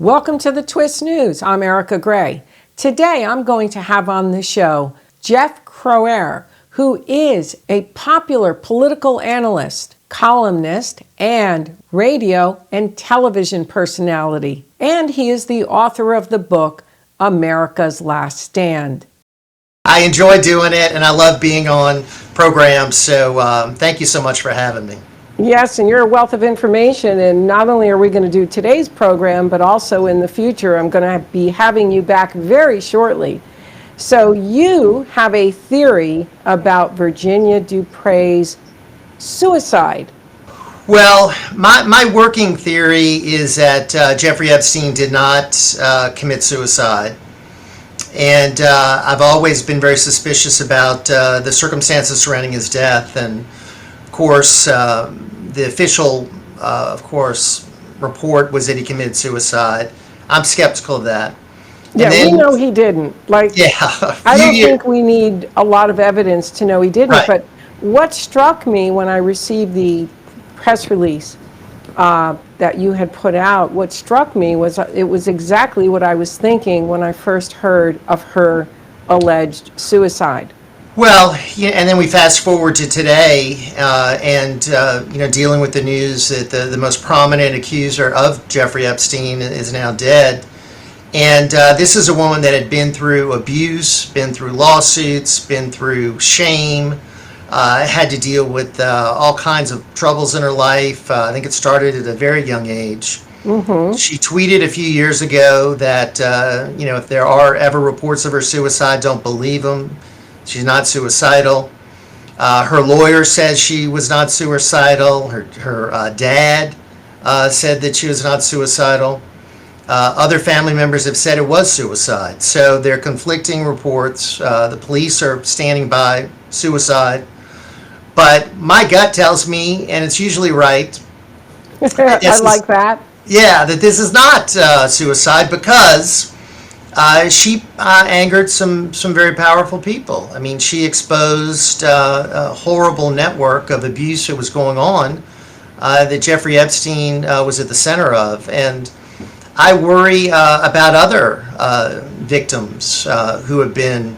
Welcome to the Twist News. I'm Erika Grey. Today I'm going to have on the show Jeff Crouere, who is a popular political analyst, columnist, and radio and television personality. And he is the author of the book, America's Last Stand. I enjoy doing it, and I love being on programs, so thank you so much for having me. Yes, and you're a wealth of information, and not only are we going to do today's program, but also in the future, I'm going to be having you back very shortly. So you have a theory about Virginia Dupray's suicide. Well, my working theory is that Jeffrey Epstein did not commit suicide. And I've always been very suspicious about the circumstances surrounding his death. And of course, the official, report was that he committed suicide. I'm skeptical of that. Yeah, we know he didn't. I don't think we need a lot of evidence to know he didn't. Right. But what struck me when I received the press release that you had put out, what struck me was it was exactly what I was thinking when I first heard of her alleged suicide. Well, yeah, and then we fast forward to today, dealing with the news that the most prominent accuser of Jeffrey Epstein is now dead. And this is a woman that had been through abuse, been through lawsuits, been through shame, had to deal with all kinds of troubles in her life. I think it started at a very young age. Mm-hmm. She tweeted a few years ago that, if there are ever reports of her suicide, don't believe them. She's not suicidal. Her lawyer says she was not suicidal. Her dad said that she was not suicidal. Other family members have said it was suicide. So they're conflicting reports. The police are standing by suicide. But my gut tells me, and it's usually right. I like that. Yeah, that this is not suicide because she angered some very powerful people. I mean, she exposed a horrible network of abuse that was going on that Jeffrey Epstein was at the center of. And I worry about other victims who have been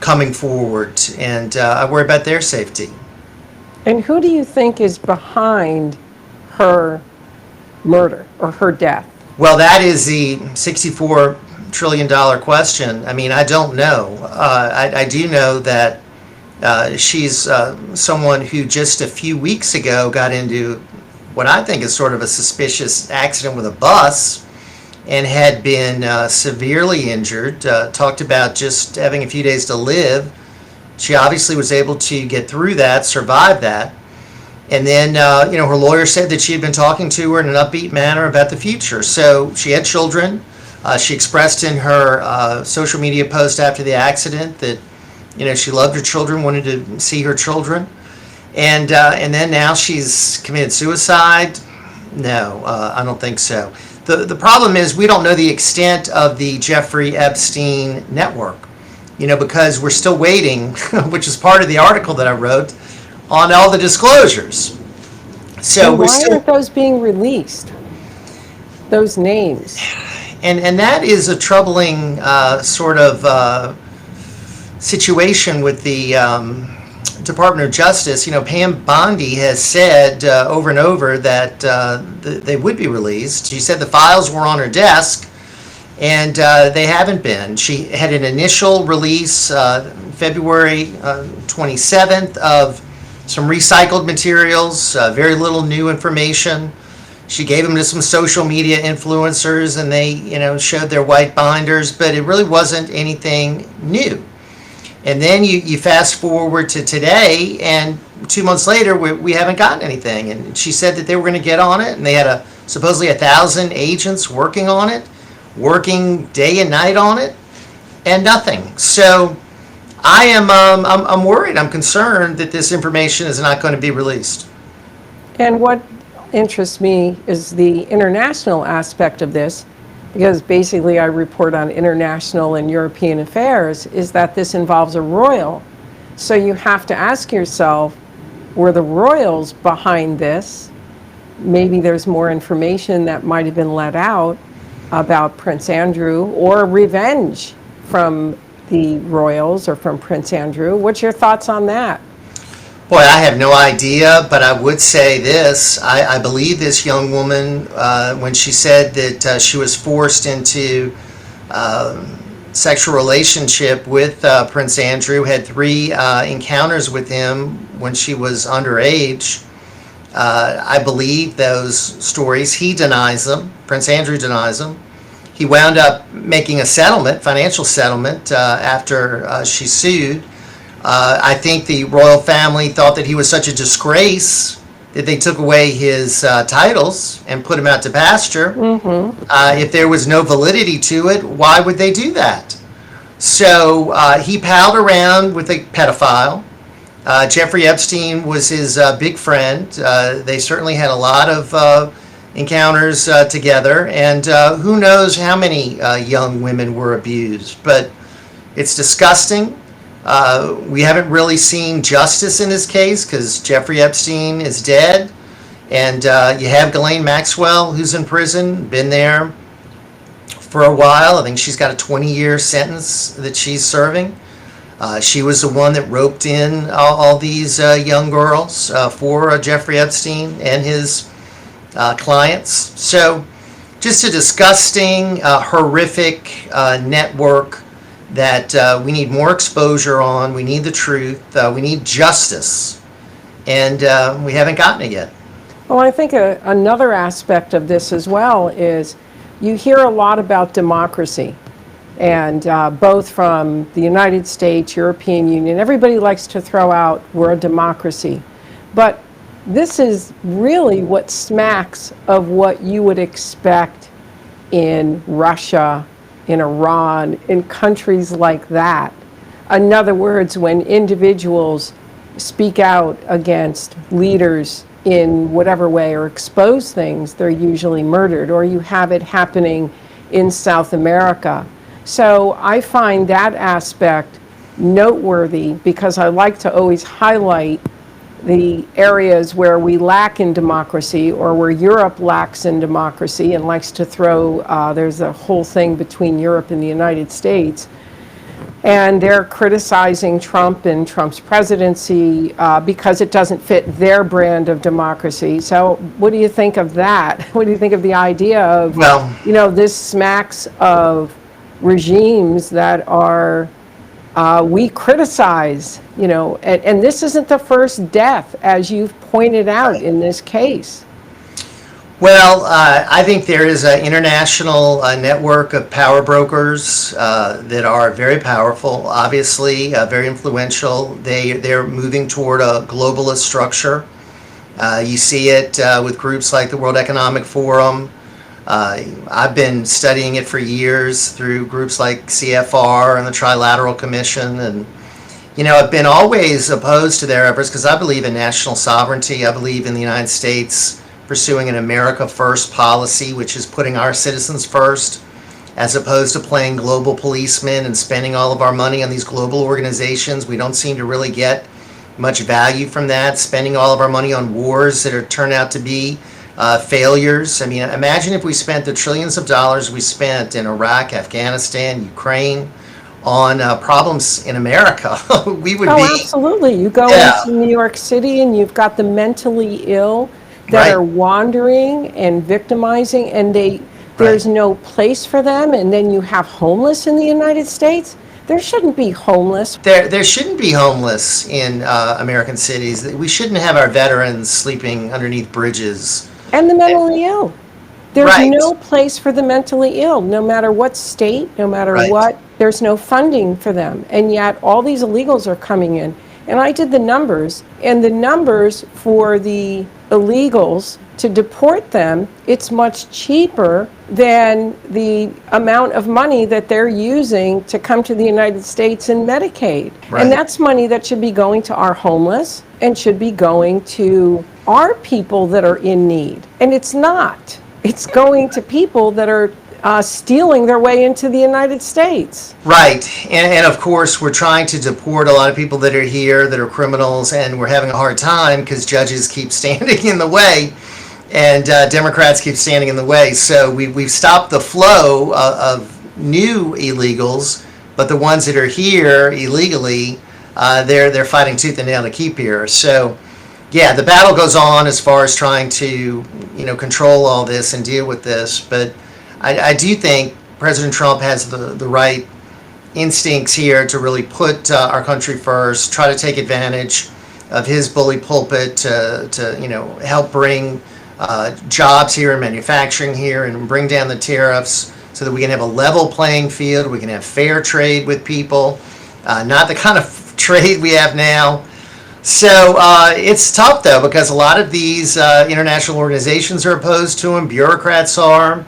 coming forward, and I worry about their safety. And who do you think is behind her murder or her death? Well, that is the $64 trillion question. I mean, I don't know. I do know that she's someone who just a few weeks ago got into what I think is sort of a suspicious accident with a bus and had been severely injured, talked about just having a few days to live. She obviously was able to get through that, survive that. And then, her lawyer said that she had been talking to her in an upbeat manner about the future. So she had children. She expressed in her social media post after the accident that, she loved her children, wanted to see her children. And then now she's committed suicide. No, I don't think so. The problem is we don't know the extent of the Jeffrey Epstein network, because we're still waiting, which is part of the article that I wrote, on all the disclosures. So and why aren't those being released? Those names. And that is a troubling sort of situation with the Department of Justice. Pam Bondi has said over and over that they would be released. She said the files were on her desk, and they haven't been. She had an initial release February 27th of some recycled materials, very little new information. She gave them to some social media influencers, and they, showed their white binders, but it really wasn't anything new. And then you fast forward to today, and 2 months later, we haven't gotten anything. And she said that they were going to get on it, and they had supposedly 1,000 agents working on it, working day and night on it, and nothing. So I'm worried. I'm concerned that this information is not going to be released. And what interests me is the international aspect of this, because basically I report on international and European affairs, is that this involves a royal. So you have to ask yourself, were the royals behind this? Maybe there's more information that might have been let out. about Prince Andrew or revenge from the royals or from Prince Andrew. What's your thoughts on that? Boy, I have no idea, but I would say this. I believe this young woman, when she said that she was forced into sexual relationship with Prince Andrew, had three encounters with him when she was underage. I believe those stories. He denies them. Prince Andrew denies them. He wound up making a settlement, financial settlement, after she sued. I think the royal family thought that he was such a disgrace that they took away his titles and put him out to pasture. If there was no validity to it, why would they do that? So he palled around with a pedophile. Jeffrey Epstein was his big friend. They certainly had a lot of encounters together, and who knows how many young women were abused. But it's disgusting. We haven't really seen justice in this case because Jeffrey Epstein is dead, and you have Ghislaine Maxwell, who's in prison, been there for a while. I think she's got a 20-year sentence that she's serving. She was the one that roped in all these young girls for Jeffrey Epstein and his clients. So just a disgusting, horrific network that we need more exposure on. We need the truth. We need justice. And we haven't gotten it yet. Well, I think another aspect of this as well is you hear a lot about democracy, and both from the United States, European Union, everybody likes to throw out we're a democracy. But this is really what smacks of what you would expect in Russia, in Iran, in countries like that. In other words, when individuals speak out against leaders in whatever way or expose things, they're usually murdered, or you have it happening in South America. So I find that aspect noteworthy because I like to always highlight the areas where we lack in democracy or where Europe lacks in democracy and likes to throw, there's a whole thing between Europe and the United States. And they're criticizing Trump and Trump's presidency because it doesn't fit their brand of democracy. So what do you think of that? What do you think of the idea of, this smacks of regimes that are, we criticize, and this isn't the first death, as you've pointed out in this case. Well, I think there is an international network of power brokers that are very powerful, obviously, very influential. They're moving toward a globalist structure. You see it with groups like the World Economic Forum. I've been studying it for years through groups like CFR and the Trilateral Commission, and I've been always opposed to their efforts because I believe in national sovereignty. I believe in the United States pursuing an America First policy, which is putting our citizens first, as opposed to playing global policemen and spending all of our money on these global organizations. We don't seem to really get much value from that, spending all of our money on wars that are turned out to be failures. I mean, imagine if we spent the trillions of dollars we spent in Iraq, Afghanistan, Ukraine on problems in America. We would be... Absolutely. You go into New York City and you've got the mentally ill that are wandering and victimizing, and there's no place for them, and then you have homeless in the United States. There shouldn't be homeless. There shouldn't be homeless in American cities. We shouldn't have our veterans sleeping underneath bridges. And the mentally ill. There's no place for the mentally ill, no matter what state, no matter what. There's no funding for them, and yet all these illegals are coming in. And I did the numbers, and the numbers for the illegals to deport them, it's much cheaper than the amount of money that they're using to come to the United States in Medicaid. And that's money that should be going to our homeless and should be going to our people that are in need. And it's not. It's going to people that are stealing their way into the United States. Right. And of course, we're trying to deport a lot of people that are here that are criminals, and we're having a hard time because judges keep standing in the way. and Democrats keep standing in the way. So we've stopped the flow of new illegals, but the ones that are here illegally, they're fighting tooth and nail to keep here. So yeah, the battle goes on as far as trying to control all this and deal with this. But I do think President Trump has the right instincts here to really put our country first, try to take advantage of his bully pulpit to help bring jobs here and manufacturing here and bring down the tariffs so that we can have a level playing field, we can have fair trade with people, not the kind of trade we have now. So it's tough, though, because a lot of these international organizations are opposed to him, bureaucrats are,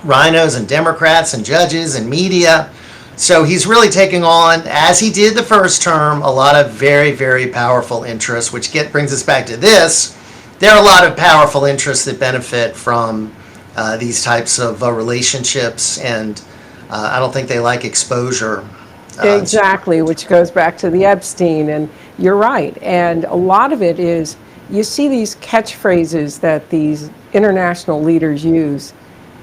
rhinos and Democrats and judges and media. So he's really taking on, as he did the first term, a lot of very, very powerful interests, which brings us back to this. There are a lot of powerful interests that benefit from these types of relationships, and I don't think they like exposure. Exactly, which goes back to the Epstein, and you're right. And a lot of it is, you see these catchphrases that these international leaders use,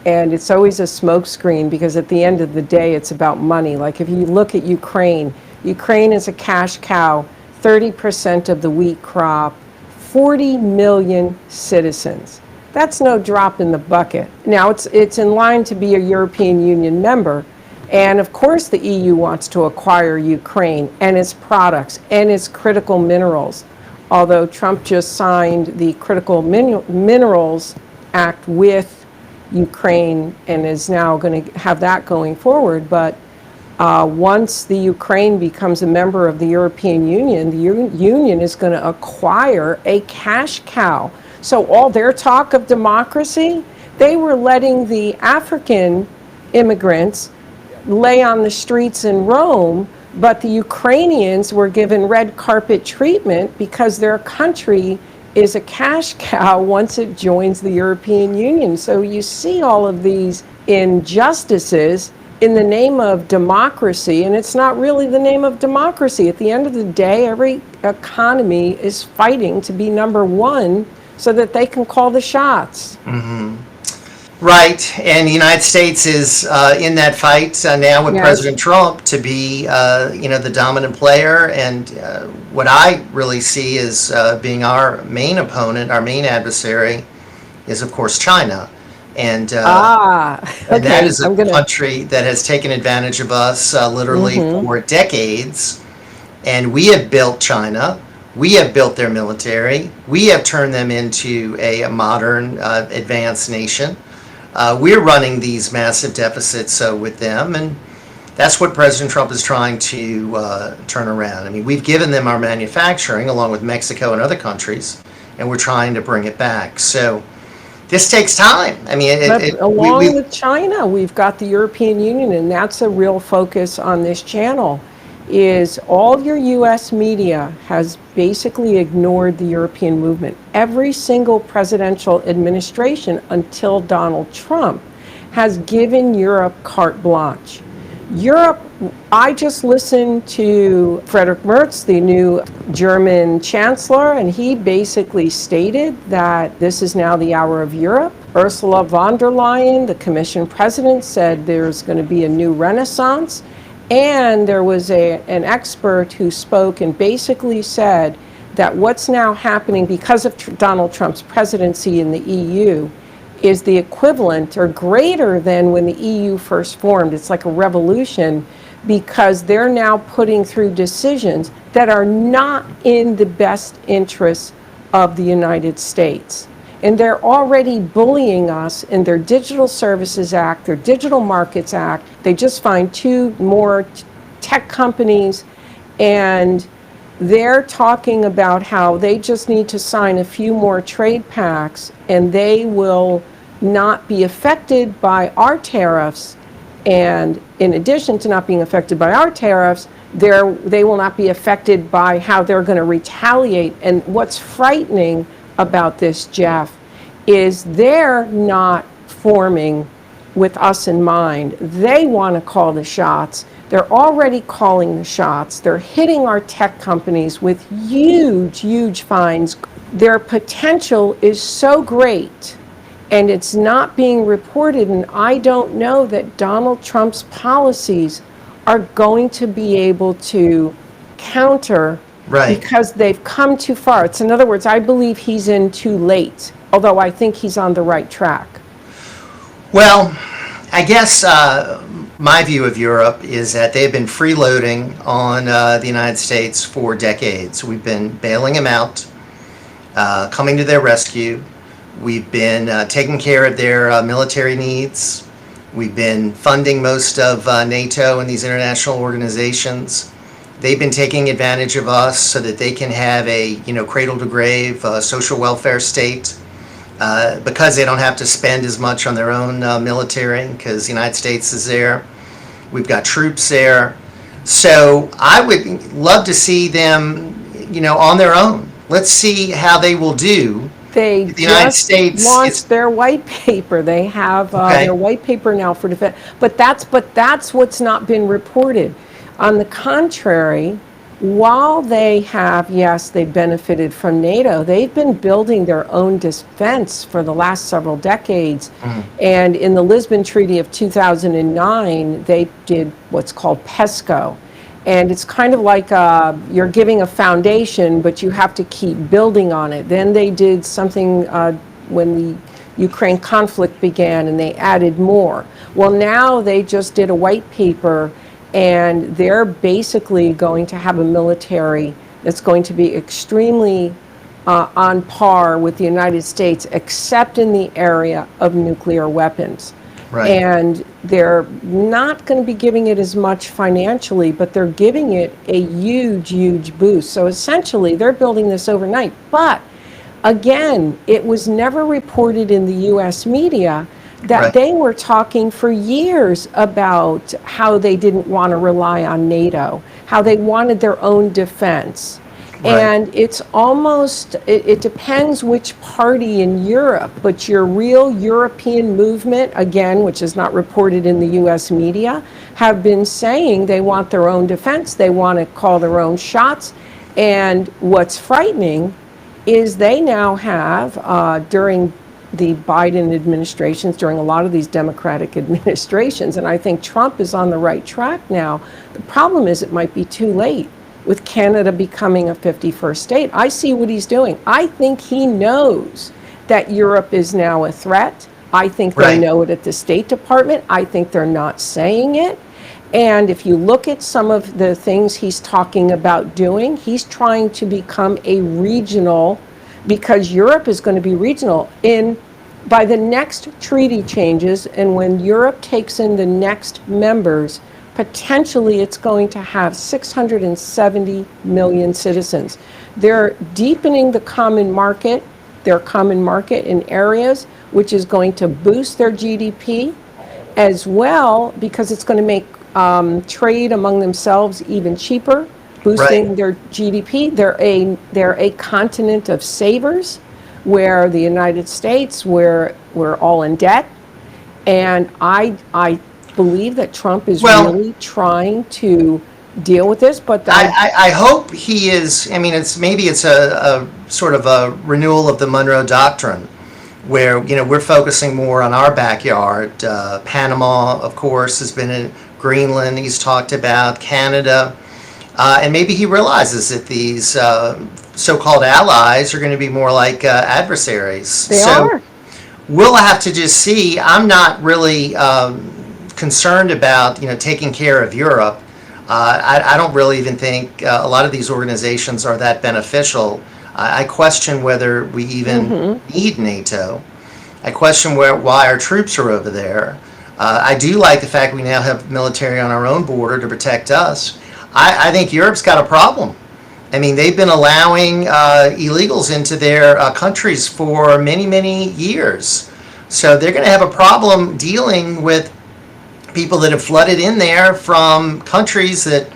and it's always a smokescreen because at the end of the day, it's about money. Like if you look at Ukraine, Ukraine is a cash cow, 30% of the wheat crop, 40 million citizens. That's no drop in the bucket. Now, it's in line to be a European Union member, and of course the EU wants to acquire Ukraine and its products and its critical minerals. Although Trump just signed the Critical Minerals Act with Ukraine and is now going to have that going forward. But once the Ukraine becomes a member of the European Union, the Union is going to acquire a cash cow. So all their talk of democracy, they were letting the African immigrants lay on the streets in Rome, but the Ukrainians were given red carpet treatment because their country is a cash cow once it joins the European Union. So you see all of these injustices in the name of democracy, and it's not really the name of democracy. At the end of the day, every economy is fighting to be number one so that they can call the shots. Mm-hmm. Right, and the United States is in that fight now with President Trump to be, the dominant player. And what I really see as being our main opponent, our main adversary, is of course China. And, and that is a country that has taken advantage of us literally for decades. And we have built China. We have built their military. We have turned them into a modern, advanced nation. We're running these massive deficits with them, and that's what President Trump is trying to turn around. I mean, we've given them our manufacturing along with Mexico and other countries, and we're trying to bring it back. So this takes time. I mean, along with China, we've got the European Union, and that's a real focus on this channel. Is all your U.S. media has basically ignored the European movement. Every single presidential administration until Donald Trump has given Europe carte blanche. Europe, I just listened to Friedrich Merz, the new German chancellor, and he basically stated that this is now the hour of Europe. Ursula von der Leyen, the Commission president, said there's going to be a new renaissance. And there was an expert who spoke and basically said that what's now happening because of Donald Trump's presidency in the EU is the equivalent or greater than when the EU first formed. It's like a revolution because they're now putting through decisions that are not in the best interests of the United States. And they're already bullying us in their Digital Services Act, their Digital Markets Act. They just find 2 more tech companies, and they're talking about how they just need to sign a few more trade pacts, and they will not be affected by our tariffs. And in addition to not being affected by our tariffs, they will not be affected by how they're going to retaliate. And what's frightening about this, Jeff, is they're not forming with us in mind. They want to call the shots. They're already calling the shots. They're hitting our tech companies with huge, huge fines. their potential is so great and it's not being reported. And I don't know that Donald Trump's policies are going to be able to counter Right. because they've come too far. It's, in other words, I believe he's in too late, although I think he's on the right track. Well, I guess my view of Europe is that they've been freeloading on the United States for decades. We've been bailing them out, coming to their rescue. We've been taking care of their military needs. We've been funding most of NATO and these international organizations. They've been taking advantage of us so that they can have a, cradle to grave social welfare state because they don't have to spend as much on their own military because the United States is there. We've got troops there. So I would love to see them, on their own. Let's see how they will do. They The United States launched their white paper. They have their white paper now for defense. But that's what's not been reported. On the contrary, while they have, yes, they benefited from NATO, they've been building their own defense for the last several decades. And in the Lisbon Treaty of 2009, they did what's called PESCO. And it's kind of like you're giving a foundation, but you have to keep building on it. Then they did something when the Ukraine conflict began, and they added more. Well, now they just did a white paper, and they're basically going to have a military that's going to be extremely on par with the United States, except in the area of nuclear weapons. Right. And they're not going to be giving it as much financially, but they're giving it a huge, huge boost. So essentially, they're building this overnight. But again, it was never reported in the U.S. media that Right. they were talking for years about how they didn't want to rely on NATO, how they wanted their own defense. Right. And it's almost, it depends which party in Europe, but your real European movement, again, which is not reported in the US media, have been saying they want their own defense, they want to call their own shots. And what's frightening is they now have, during the Biden administrations, during a lot of these Democratic administrations, and I think Trump is on the right track now. The problem is it might be too late with Canada becoming a 51st state. I see what he's doing. I think he knows that Europe is now a threat. I think they Right. know it at the State Department. I think they're not saying it. And if you look at some of the things he's talking about doing, he's trying to become a regional, because Europe is going to be regional by the next treaty changes, and when Europe takes in the next members, potentially it's going to have 670 million citizens. They're deepening the common market, their common market in areas, which is going to boost their GDP as well, because it's going to make trade among themselves even cheaper, boosting Right. their GDP. They're a continent of savers, where the United States, we're all in debt. And I believe that Trump is really trying to deal with this, but I hope he is. I mean, it's a sort of a renewal of the Monroe Doctrine, where we're focusing more on our backyard. Panama, of course, has been in Greenland. He's talked about Canada, and maybe he realizes that these so-called allies are going to be more like adversaries. they are. We'll have to just see. I'm not really concerned about taking care of Europe. I don't really even think a lot of these organizations are that beneficial. I question whether we even need NATO. I question why our troops are over there. I do like the fact we now have military on our own border to protect us. I think Europe's got a problem. I mean, they've been allowing illegals into their countries for many, many years. So they're going to have a problem dealing with people that have flooded in there from countries that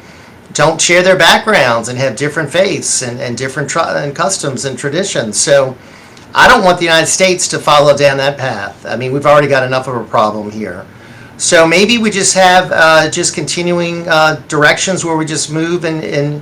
don't share their backgrounds and have different faiths and different and customs and traditions. So I don't want the United States to follow down that path. I mean, we've already got enough of a problem here. So maybe we just have just continuing directions where we just move in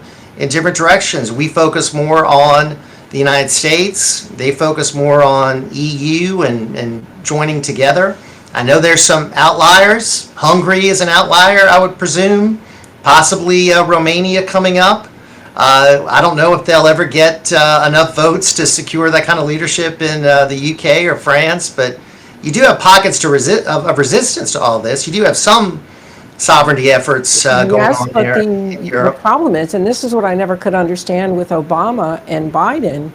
different directions. We focus more on the United States. They focus more on EU and joining together. I know there's some outliers. Hungary is an outlier, I would presume. Possibly Romania coming up. I don't know if they'll ever get enough votes to secure that kind of leadership in the UK or France, but you do have pockets of resistance to all this. You do have some sovereignty efforts going on but there in the Europe. problem is, and this is what I never could understand with Obama and Biden,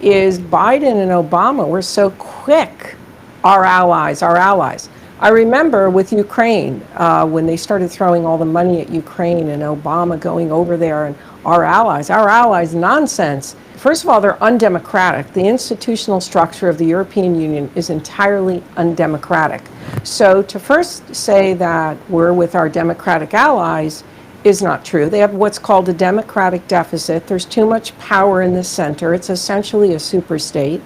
is Biden and Obama were so quick, our allies, our allies. I remember with Ukraine, when they started throwing all the money at Ukraine and Obama going over there and our allies, nonsense. First of all, they're undemocratic. The institutional structure of the European Union is entirely undemocratic. So to first say that we're with our democratic allies is not true. They have what's called a democratic deficit. There's too much power in the center. It's essentially a superstate,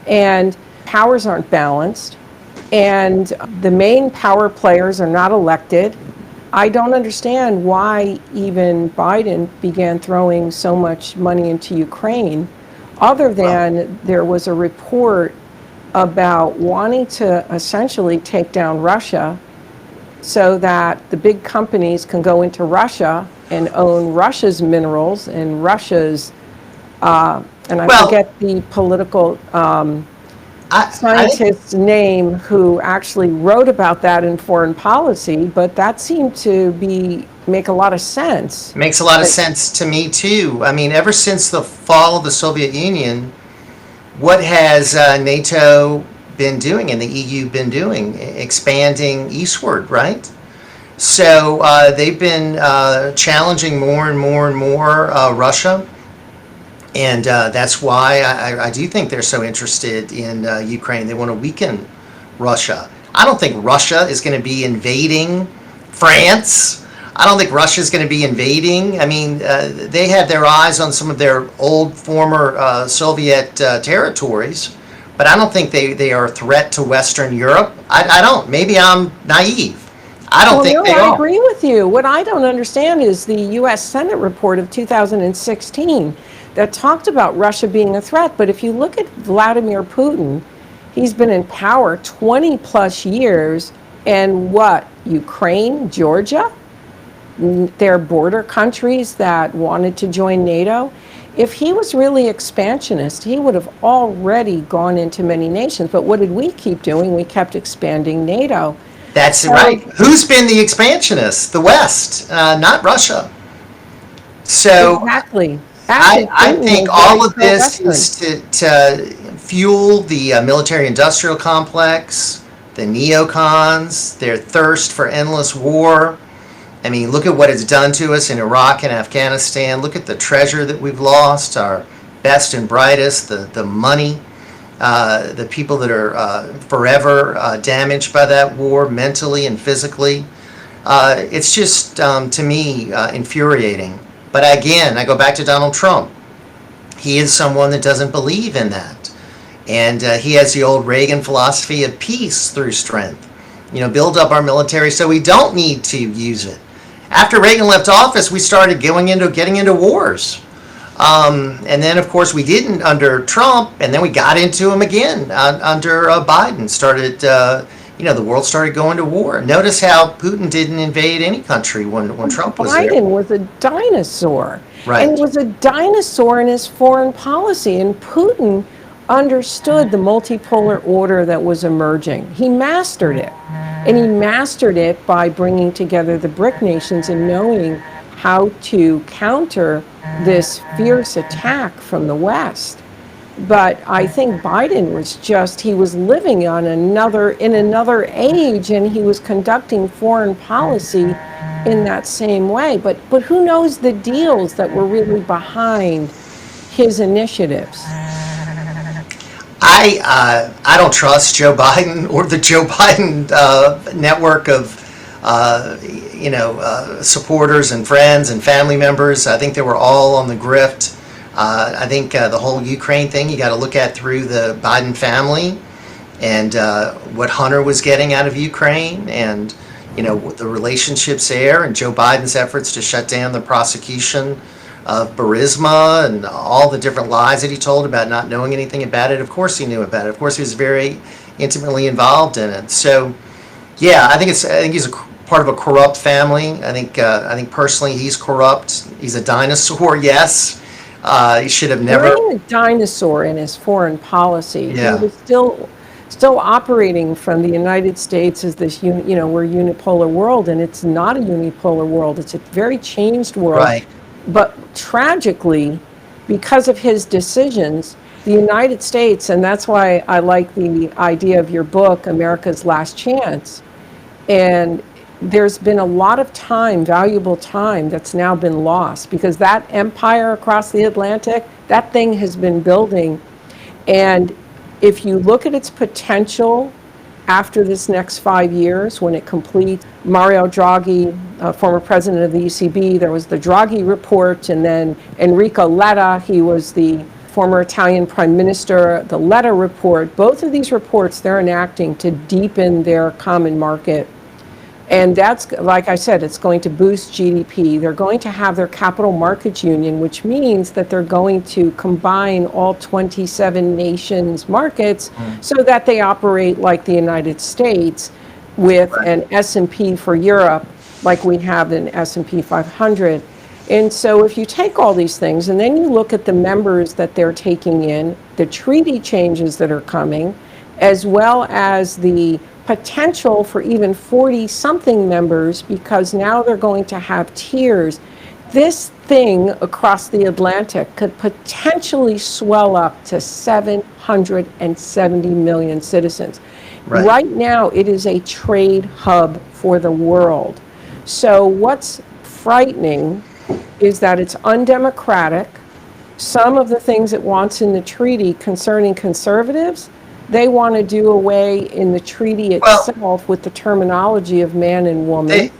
and powers aren't balanced, and the main power players are not elected. I don't understand why even Biden began throwing so much money into Ukraine, other than there was a report about wanting to essentially take down Russia so that the big companies can go into Russia and own Russia's minerals and Russia's, and I forget the political scientist's name who actually wrote about that in Foreign Policy, but that seemed to make a lot of sense. Makes a lot of sense to me too. I mean, ever since the fall of the Soviet Union, what has NATO been doing and the EU been doing? Expanding eastward, right? So they've been challenging more and more and more Russia. And that's why I do think they're so interested in Ukraine. They want to weaken Russia. I don't think Russia is going to be invading France. I don't think Russia is going to be invading. I mean, they have their eyes on some of their old former Soviet territories, but I don't think they are a threat to Western Europe. I don't. Maybe I'm naive. I don't think they are. I agree with you. What I don't understand is the U.S. Senate report of 2016 that talked about Russia being a threat. But if you look at Vladimir Putin, he's been in power 20 plus years, and what, Ukraine, Georgia, they're border countries that wanted to join NATO. If he was really expansionist, he would have already gone into many nations. But what did we keep doing? We kept expanding NATO. That's right. Who's been the expansionist? The West, not Russia. So exactly. I think all of this is to fuel the military-industrial complex, the neocons, their thirst for endless war. I mean, look at what it's done to us in Iraq and Afghanistan. Look at the treasure that we've lost, our best and brightest, the money, the people that are forever damaged by that war mentally and physically. It's just, to me, infuriating. But again, I go back to Donald Trump. He is someone that doesn't believe in that. And he has the old Reagan philosophy of peace through strength. You know, build up our military so we don't need to use it. After Reagan left office, we started getting into wars. And then, of course, we didn't under Trump, and then we got into them again under Biden. The world started going to war. Notice how Putin didn't invade any country when Trump was there. Biden was a dinosaur. Right. And was a dinosaur in his foreign policy. And Putin understood the multipolar order that was emerging. He mastered it. And he mastered it by bringing together the BRIC nations and knowing how to counter this fierce attack from the West. But I think Biden he was living in another age, and he was conducting foreign policy in that same way. But who knows the deals that were really behind his initiatives? I don't trust Joe Biden or the Joe Biden network of supporters and friends and family members. I think they were all on the grift. I think the whole Ukraine thing you got to look at through the Biden family and what Hunter was getting out of Ukraine and the relationships there and Joe Biden's efforts to shut down the prosecution of Burisma and all the different lies that he told about not knowing anything about it. Of course he knew about it. Of course he was very intimately involved in it. So, yeah, I think he's a part of a corrupt family. I think personally he's corrupt. He's a dinosaur. Yes, he should have never. Bringing a dinosaur in his foreign policy. Yeah. He was still operating from the United States as this, we're a unipolar world, and it's not a unipolar world. It's a very changed world. Right. But tragically, because of his decisions, the United States, and that's why I like the idea of your book, America's Last Chance, and there's been a lot of time, valuable time, that's now been lost because that empire across the Atlantic, that thing has been building. And if you look at its potential after this next 5 years, when it completes, Mario Draghi, former president of the ECB, there was the Draghi report, and then Enrico Letta, he was the former Italian prime minister, the Letta report. Both of these reports, they're enacting to deepen their common market. And that's, like I said, it's going to boost GDP. They're going to have their capital markets union, which means that they're going to combine all 27 nations' markets so that they operate like the United States with an S&P for Europe, like we have an S&P 500. And so if you take all these things and then you look at the members that they're taking in, the treaty changes that are coming, as well as the potential for even 40-something members, because now they're going to have tiers. This thing across the Atlantic could potentially swell up to 770 million citizens. Right now, it is a trade hub for the world. So what's frightening is that it's undemocratic. Some of the things it wants in the treaty concerning conservatives, they want to do away in the treaty itself with the terminology of man and woman.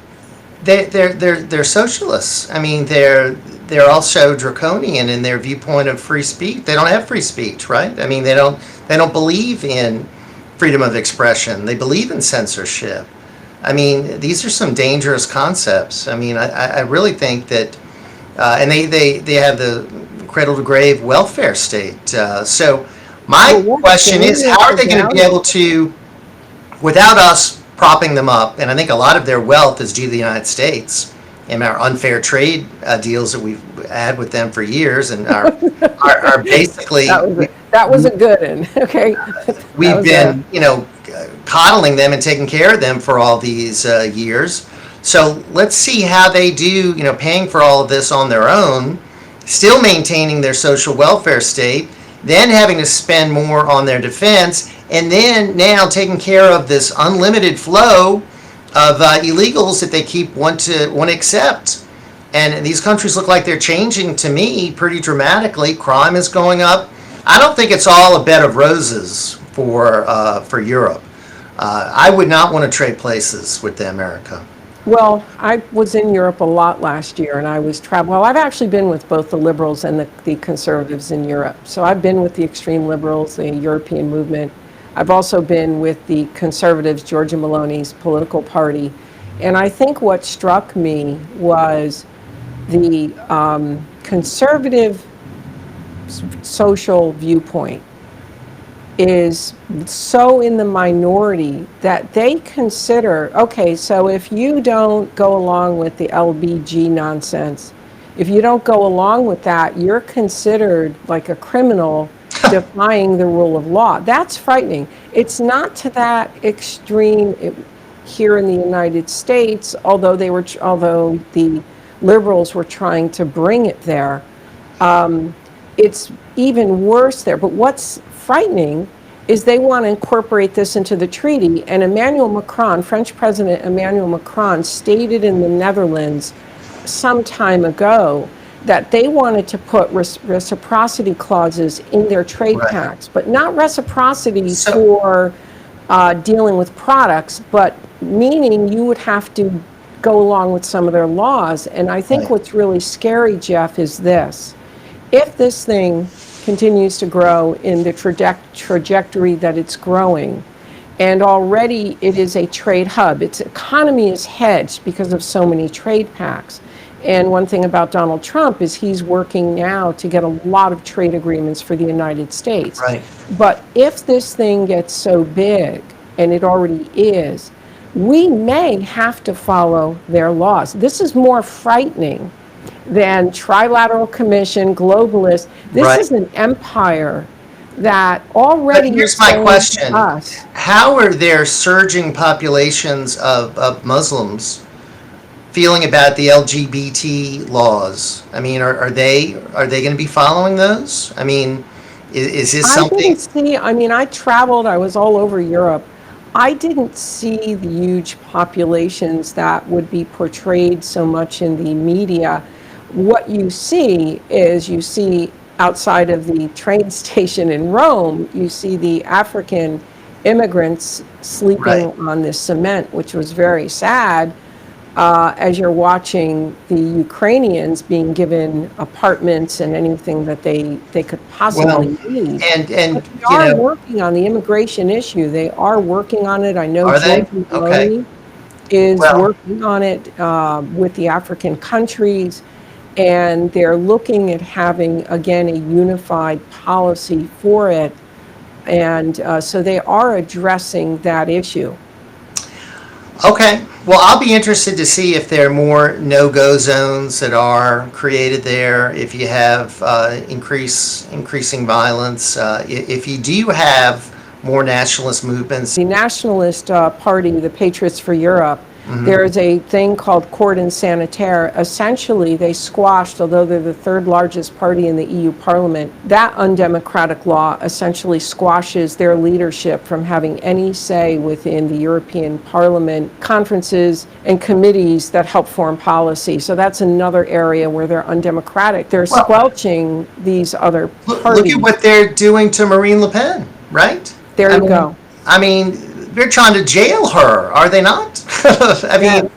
They're socialists. I mean, they're also draconian in their viewpoint of free speech. They don't have free speech, right? I mean, they don't believe in freedom of expression. They believe in censorship. I mean, these are some dangerous concepts. I mean, I really think that, and they have the cradle to grave welfare state. So my question is, how are they going to be able to, without us propping them up, and I think a lot of their wealth is due to the United States and our unfair trade deals that we've had with them for years, and are basically... That was a good one, okay? We've been, coddling them and taking care of them for all these years. So let's see how they do, paying for all of this on their own, still maintaining their social welfare state, then having to spend more on their defense, and then now taking care of this unlimited flow of illegals that they want to accept. And these countries look like they're changing, to me, pretty dramatically. Crime is going up. I don't think it's all a bed of roses for Europe. I would not want to trade places with America. Well, I was in Europe a lot last year, and I was traveling. Well, I've actually been with both the liberals and the conservatives in Europe. So I've been with the extreme liberals, the European movement. I've also been with the conservatives, Giorgia Meloni's political party. And I think what struck me was the conservative social viewpoint is so in the minority that they consider, okay, so if you don't go along with the LBG nonsense, if you don't go along with that, you're considered like a criminal defying the rule of law. That's frightening. It's not to that extreme here in the United States, although the liberals were trying to bring it there. It's even worse there. But what's frightening is they want to incorporate this into the treaty. And Emmanuel Macron, French President Emmanuel Macron, stated in the Netherlands some time ago that they wanted to put reciprocity clauses in their trade pacts, but not reciprocity for dealing with products, but meaning you would have to go along with some of their laws. And I think what's really scary, Jeff, is this. If this thing continues to grow in the trajectory that it's growing, and already it is a trade hub, its economy is hedged because of so many trade pacts. And one thing about Donald Trump is he's working now to get a lot of trade agreements for the United States. Right. But if this thing gets so big, and it already is, we may have to follow their laws. This is more frightening than Trilateral Commission, globalists. This Right. is an empire that But already here's is my saying question. to us. How are there surging populations of Muslims feeling about the LGBT laws? I mean, are they going to be following those? I mean, is this I something? didn't see, I mean, I traveled, I was all over Europe. I didn't see the huge populations that would be portrayed so much in the media. What you see is you see outside of the train station in Rome, you see the African immigrants sleeping Right. on the cement, which was very sad. As you're watching the Ukrainians being given apartments and anything that they could Well, possibly need. and But they are working on the immigration issue. They are working on it. I know are they? Giorgia Okay. Meloni is Well, working on it with the African countries, and they're looking at having, again, a unified policy for it. And so they are addressing that issue. okay. Well, I'll be interested to see if there are more no-go zones that are created there. If you have increasing violence, if you do have more nationalist movements. The nationalist party, the Patriots for Europe, there is a thing called cordon sanitaire. Essentially, they squashed, although they're the third largest party in the EU Parliament, that undemocratic law essentially squashes their leadership from having any say within the European Parliament conferences and committees that help form policy. So that's another area where they're undemocratic. They're Well, squelching these other look parties. at what they're doing to Marine Le Pen, right? There I you mean, go. I mean, they're trying to jail her, are they not? I Yeah. mean,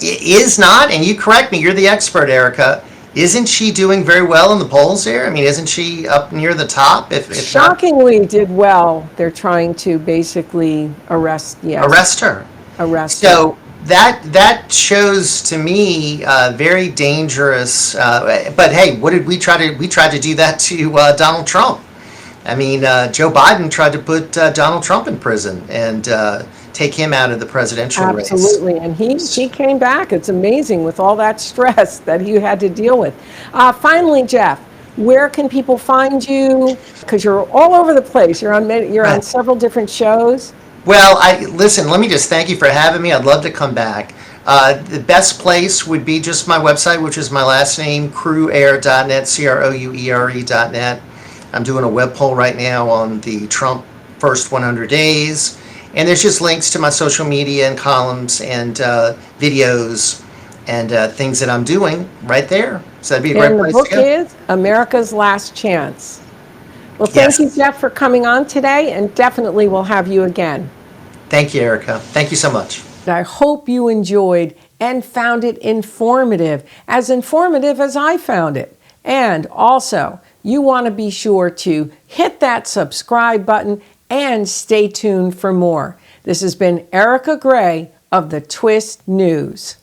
is not, and you correct me, you're the expert, Erica. Isn't she doing very well in the polls there? I mean, isn't she up near the top? If not, Shockingly did well. They're trying to basically arrest, yes, arrest her. arrest her. So that shows to me very dangerous. But hey, what did we try to? We tried to do that to Donald Trump. I mean, Joe Biden tried to put Donald Trump in prison and take him out of the presidential race. Absolutely, and he came back. It's amazing with all that stress that he had to deal with. Finally, Jeff, where can people find you? Because you're all over the place. You're on Right. several different shows. Well, listen. Let me just thank you for having me. I'd love to come back. The best place would be just my website, which is my last name, crouere.net, CROUERE.net. I'm doing a web poll right now on the Trump first 100 days. And there's just links to my social media and columns and videos and things that I'm doing right there. So that'd be a great And the place book to go. is America's Last Chance. Well, thank Yes. you, Jeff, for coming on today, and definitely we'll have you again. Thank you, Erica. Thank you so much. I hope you enjoyed and found it informative as I found it. And also, you want to be sure to hit that subscribe button and stay tuned for more. This has been Erika Grey of the Twist News.